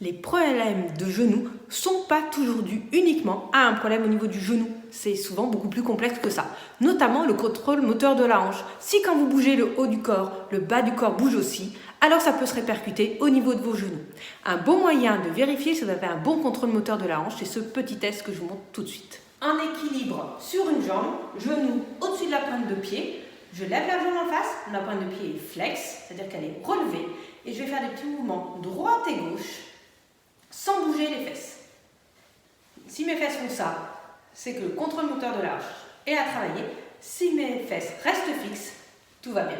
Les problèmes de genoux ne sont pas toujours dus uniquement à un problème au niveau du genou. C'est souvent beaucoup plus complexe que ça. Notamment le contrôle moteur de la hanche. Si quand vous bougez le haut du corps, le bas du corps bouge aussi, alors ça peut se répercuter au niveau de vos genoux. Un bon moyen de vérifier si vous avez un bon contrôle moteur de la hanche, c'est ce petit test que je vous montre tout de suite. En équilibre sur une jambe, genou au-dessus de la pointe de pied. Je lève la jambe en face, la pointe de pied est flex, c'est-à-dire qu'elle est relevée. Et je vais faire des petits mouvements droite et gauche, sans bouger les fesses. Si mes fesses font ça, c'est que le contrôle moteur de la hanche est à travailler. Si mes fesses restent fixes, tout va bien.